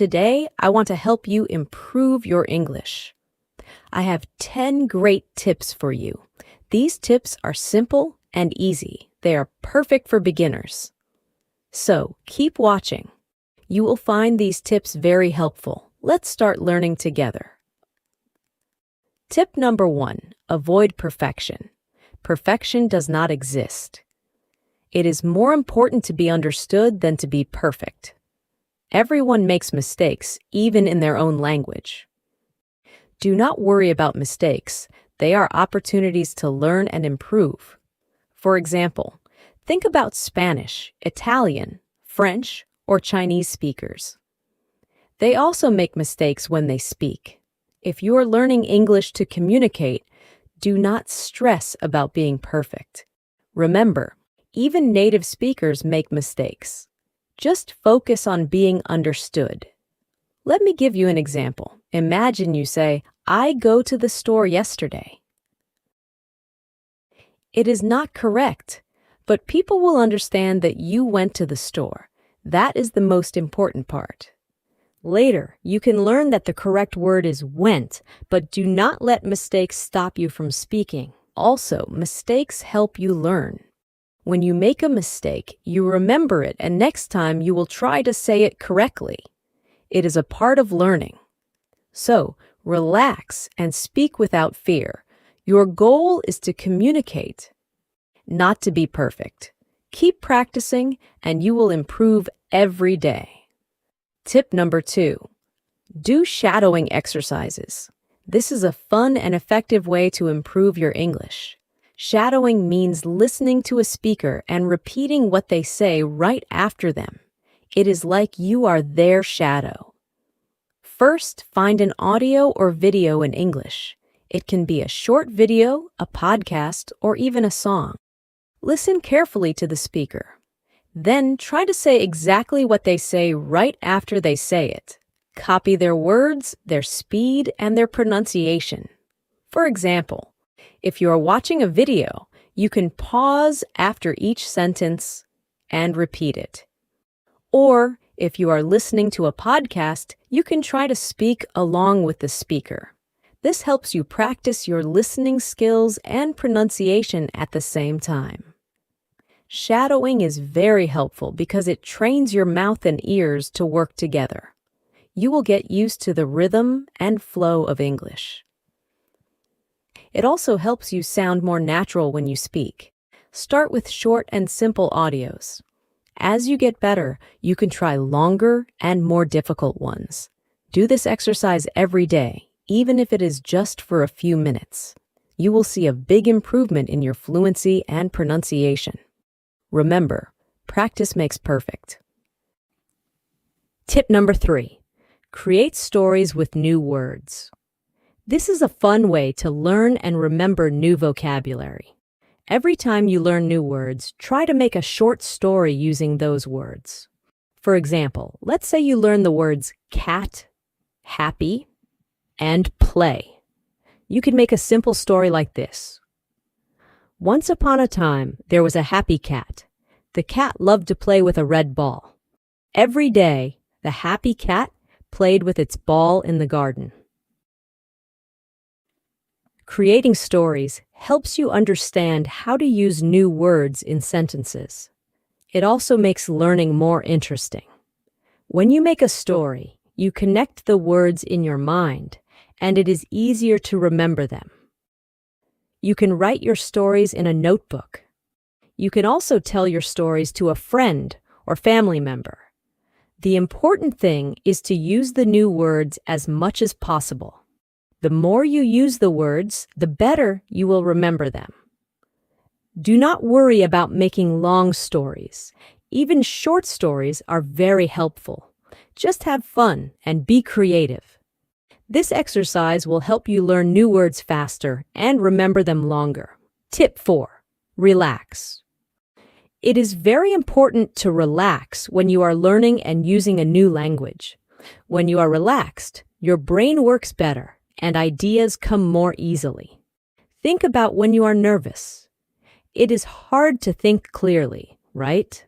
Today, I want to help you improve your English. I have 10 great tips for you. These tips are simple and easy. They are perfect for beginners. So, keep watching. You will find these tips very helpful. Let's start learning together. Tip number 1, avoid perfection. Perfection does not exist. It is more important to be understood than to be perfect. Everyone makes mistakes, even in their own language. Do not worry about mistakes. They are opportunities to learn and improve. For example, think about Spanish, Italian, French, or Chinese speakers. They also make mistakes when they speak. If you are learning English to communicate, do not stress about being perfect. Remember, even native speakers make mistakes. Just focus on being understood. Let me give you an example. Imagine you say, "I go to the store yesterday." It is not correct, but people will understand that you went to the store. That is the most important part. Later, you can learn that the correct word is went, but do not let mistakes stop you from speaking. Also, mistakes help you learn. When you make a mistake, you remember it, and next time you will try to say it correctly. It is a part of learning. So, relax and speak without fear. Your goal is to communicate, not to be perfect. Keep practicing, and you will improve every day. Tip number 2, do shadowing exercises. This is a fun and effective way to improve your English. Shadowing means listening to a speaker and repeating what they say right after them. It is like you are their shadow. First, find an audio or video in English. It can be a short video, a podcast, or even a song. Listen carefully to the speaker. Then try to say exactly what they say right after they say it. Copy their words, their speed, and their pronunciation. For example, if you are watching a video, you can pause after each sentence and repeat it. Or, if you are listening to a podcast, you can try to speak along with the speaker. This helps you practice your listening skills and pronunciation at the same time. Shadowing is very helpful because it trains your mouth and ears to work together. You will get used to the rhythm and flow of English. It also helps you sound more natural when you speak. Start with short and simple audios. As you get better, you can try longer and more difficult ones. Do this exercise every day, even if it is just for a few minutes. You will see a big improvement in your fluency and pronunciation. Remember, practice makes perfect. Tip number 3, create stories with new words. This is a fun way to learn and remember new vocabulary. Every time you learn new words, try to make a short story using those words. For example, let's say you learn the words cat, happy, and play. You could make a simple story like this. Once upon a time, there was a happy cat. The cat loved to play with a red ball. Every day, the happy cat played with its ball in the garden. Creating stories helps you understand how to use new words in sentences. It also makes learning more interesting. When you make a story, you connect the words in your mind, and it is easier to remember them. You can write your stories in a notebook. You can also tell your stories to a friend or family member. The important thing is to use the new words as much as possible. The more you use the words, the better you will remember them. Do not worry about making long stories. Even short stories are very helpful. Just have fun and be creative. This exercise will help you learn new words faster and remember them longer. Tip 4, relax. It is very important to relax when you are learning and using a new language. When you are relaxed, your brain works better and ideas come more easily. Think about when you are nervous. It is hard to think clearly, right?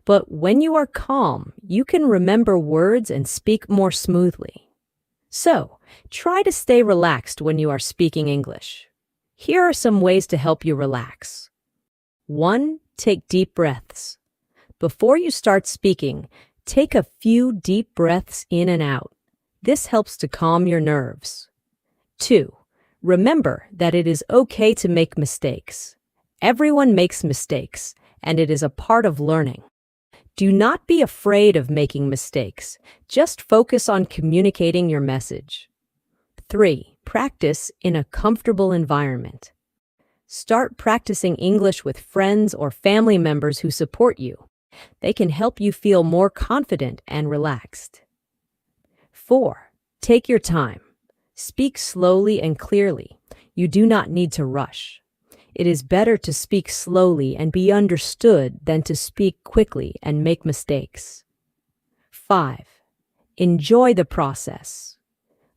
But when you are calm, you can remember words and speak more smoothly. So, try to stay relaxed when you are speaking English. Here are some ways to help you relax. 1. Take deep breaths. Before you start speaking, take a few deep breaths in and out. This helps to calm your nerves. 2. Remember that it is okay to make mistakes. Everyone makes mistakes, and it is a part of learning. Do not be afraid of making mistakes. Just focus on communicating your message. 3. Practice in a comfortable environment. Start practicing English with friends or family members who support you. They can help you feel more confident and relaxed. 4. Take your time. Speak slowly and clearly. You do not need to rush. It is better to speak slowly and be understood than to speak quickly and make mistakes. 5. Enjoy the process.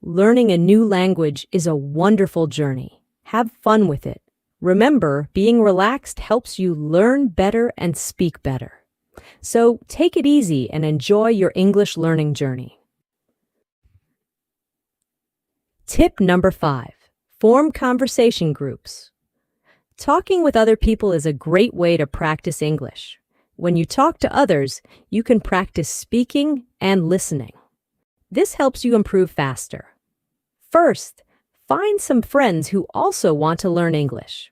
Learning a new language is a wonderful journey. Have fun with it. Remember, being relaxed helps you learn better and speak better. So take it easy and enjoy your English learning journey. Tip number 5. Form conversation groups. Talking with other people is a great way to practice English. When you talk to others, you can practice speaking and listening. This helps you improve faster. First, find some friends who also want to learn English.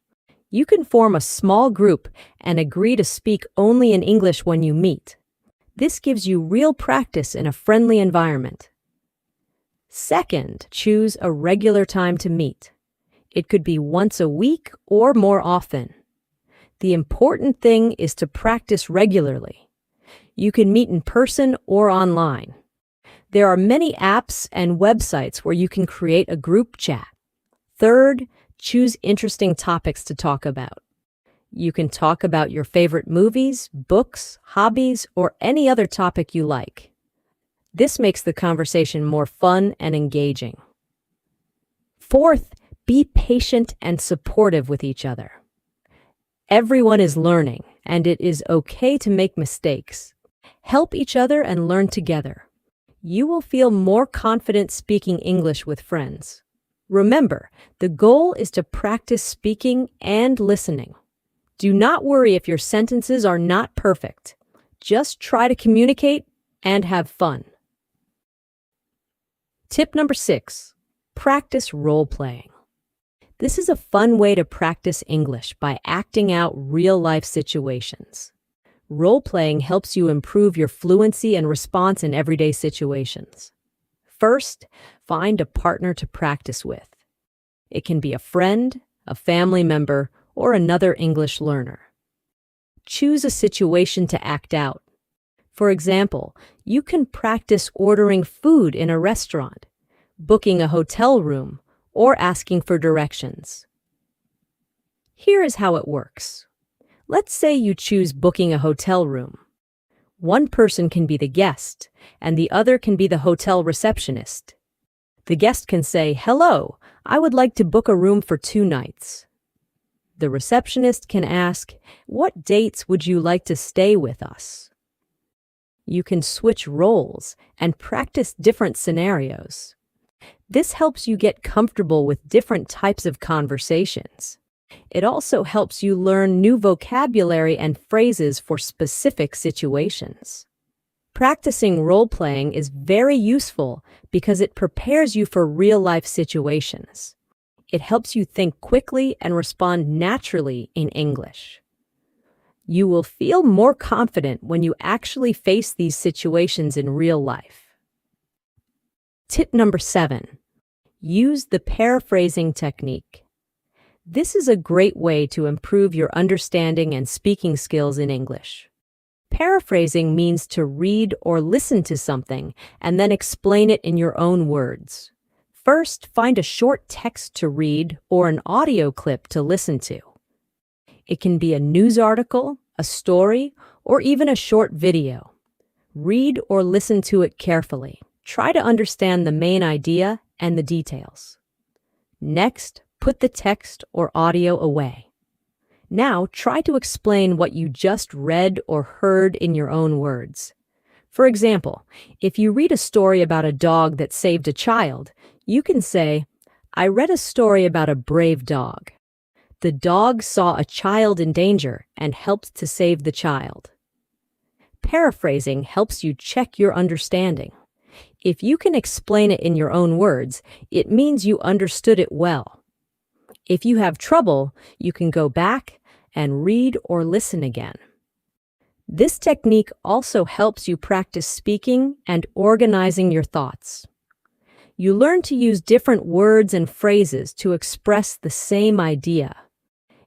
You can form a small group and agree to speak only in English when you meet. This gives you real practice in a friendly environment. Second, choose a regular time to meet. It could be once a week or more often. The important thing is to practice regularly. You can meet in person or online. There are many apps and websites where you can create a group chat. Third, choose interesting topics to talk about. You can talk about your favorite movies, books, hobbies, or any other topic you like. This makes the conversation more fun and engaging. Fourth, be patient and supportive with each other. Everyone is learning, and it is okay to make mistakes. Help each other and learn together. You will feel more confident speaking English with friends. Remember, the goal is to practice speaking and listening. Do not worry if your sentences are not perfect. Just try to communicate and have fun. Tip number 6. Practice role-playing. This is a fun way to practice English by acting out real-life situations. Role-playing helps you improve your fluency and response in everyday situations. First, find a partner to practice with. It can be a friend, a family member, or another English learner. Choose a situation to act out. For example, you can practice ordering food in a restaurant, booking a hotel room, or asking for directions. Here is how it works. Let's say you choose booking a hotel room. One person can be the guest, and the other can be the hotel receptionist. The guest can say, "Hello, I would like to book a room for 2 nights." The receptionist can ask, "What dates would you like to stay with us?" You can switch roles and practice different scenarios. This helps you get comfortable with different types of conversations. It also helps you learn new vocabulary and phrases for specific situations. Practicing role-playing is very useful because it prepares you for real-life situations. It helps you think quickly and respond naturally in English. You will feel more confident when you actually face these situations in real life. Tip number 7. Use the paraphrasing technique. This is a great way to improve your understanding and speaking skills in English. Paraphrasing means to read or listen to something and then explain it in your own words. First, find a short text to read or an audio clip to listen to. It can be a news article, a story, or even a short video. Read or listen to it carefully. Try to understand the main idea and the details. Next, put the text or audio away. Now try to explain what you just read or heard in your own words. For example, if you read a story about a dog that saved a child, you can say, "I read a story about a brave dog. The dog saw a child in danger and helped to save the child." Paraphrasing helps you check your understanding. If you can explain it in your own words, it means you understood it well. If you have trouble, you can go back and read or listen again. This technique also helps you practice speaking and organizing your thoughts. You learn to use different words and phrases to express the same idea.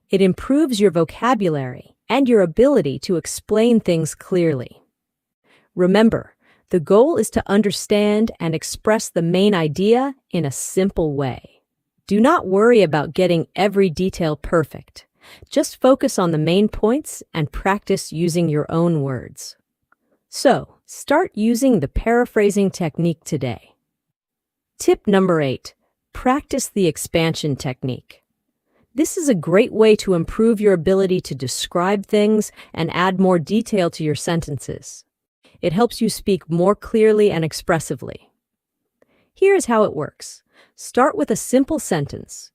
It improves your vocabulary and your ability to explain things clearly. Remember, the goal is to understand and express the main idea in a simple way. Do not worry about getting every detail perfect. Just focus on the main points and practice using your own words. So, start using the paraphrasing technique today. Tip number 8, practice the expansion technique. This is a great way to improve your ability to describe things and add more detail to your sentences. It helps you speak more clearly and expressively. Here's how it works. Start with a simple sentence.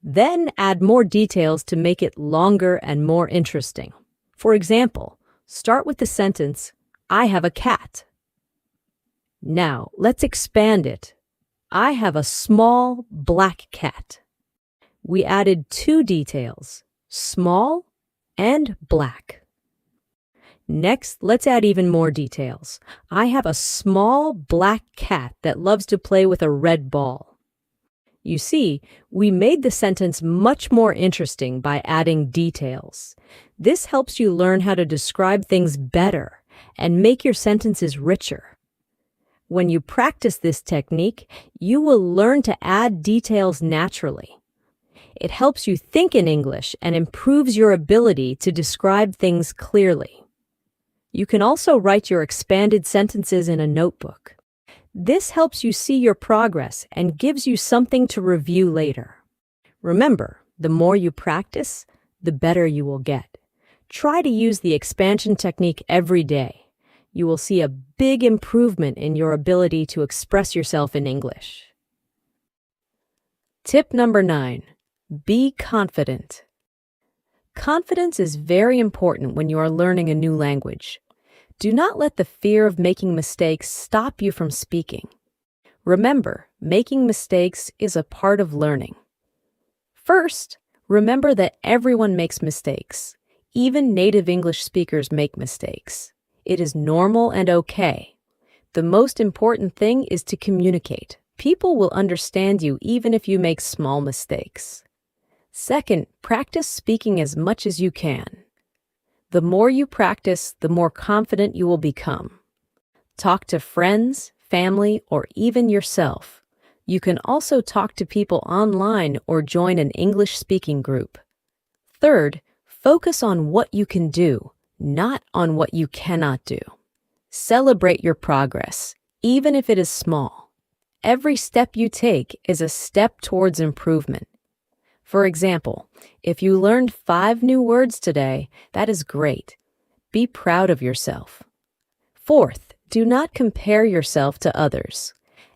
Then add more details to make it longer and more interesting. For example, start with the sentence, "I have a cat." Now, let's expand it. "I have a small black cat." We added 2 details, small and black. Next, let's add even more details. "I have a small black cat that loves to play with a red ball." You see, we made the sentence much more interesting by adding details. This helps you learn how to describe things better and make your sentences richer. When you practice this technique, you will learn to add details naturally. It helps you think in English and improves your ability to describe things clearly. You can also write your expanded sentences in a notebook. This helps you see your progress and gives you something to review later. Remember, the more you practice, the better you will get. Try to use the expansion technique every day. You will see a big improvement in your ability to express yourself in English. Tip number 9, be confident. Confidence is very important when you are learning a new language. Do not let the fear of making mistakes stop you from speaking. Remember, making mistakes is a part of learning. First, remember that everyone makes mistakes. Even native English speakers make mistakes. It is normal and okay. The most important thing is to communicate. People will understand you even if you make small mistakes. Second, practice speaking as much as you can. The more you practice, the more confident you will become. Talk to friends, family, or even yourself. You can also talk to people online or join an English-speaking group. Third, focus on what you can do, not on what you cannot do. Celebrate your progress, even if it is small. Every step you take is a step towards improvement. For example, if you learned 5 new words today, that is great. Be proud of yourself. Fourth, do not compare yourself to others.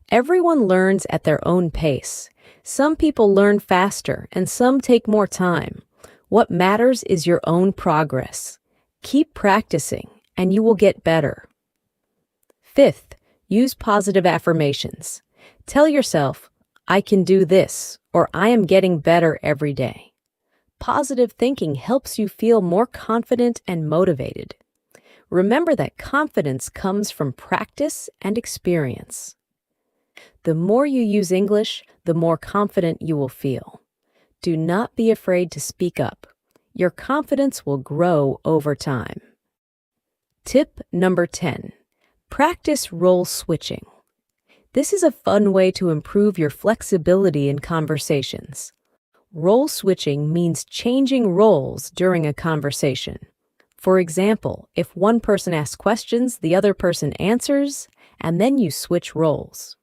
Everyone learns at their own pace. Some people learn faster and some take more time. What matters is your own progress. Keep practicing and you will get better. Fifth, use positive affirmations. Tell yourself, "I can do this," or "I am getting better every day." Positive thinking helps you feel more confident and motivated. Remember that confidence comes from practice and experience. The more you use English, the more confident you will feel. Do not be afraid to speak up. Your confidence will grow over time. Tip number 10. Practice role switching. This is a fun way to improve your flexibility in conversations. Role switching means changing roles during a conversation. For example, if one person asks questions, the other person answers, and then you switch roles.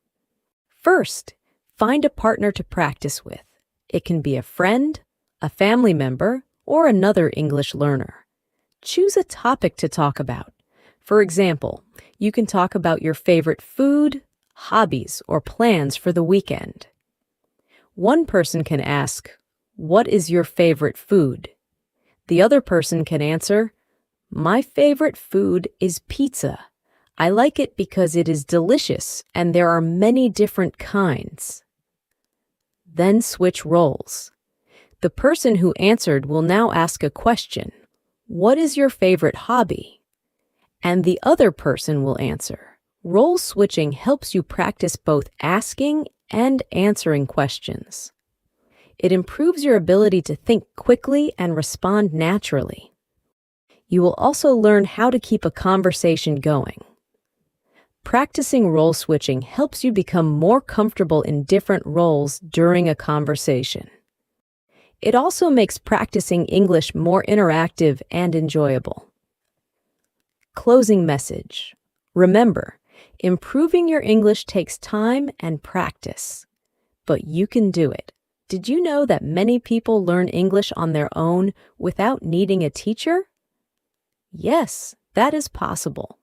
First, find a partner to practice with. It can be a friend, a family member, or another English learner. Choose a topic to talk about. For example, you can talk about your favorite food, hobbies, or plans for the weekend. One person can ask, "What is your favorite food?" The other person can answer, "My favorite food is pizza. I like it because it is delicious and there are many different kinds." Then switch roles. The person who answered will now ask a question. "What is your favorite hobby?" And the other person will answer. Role switching helps you practice both asking and answering questions. It improves your ability to think quickly and respond naturally. You will also learn how to keep a conversation going. Practicing role switching helps you become more comfortable in different roles during a conversation. It also makes practicing English more interactive and enjoyable. Closing message. Remember, improving your English takes time and practice, but you can do it. Did you know that many people learn English on their own without needing a teacher? Yes, that is possible.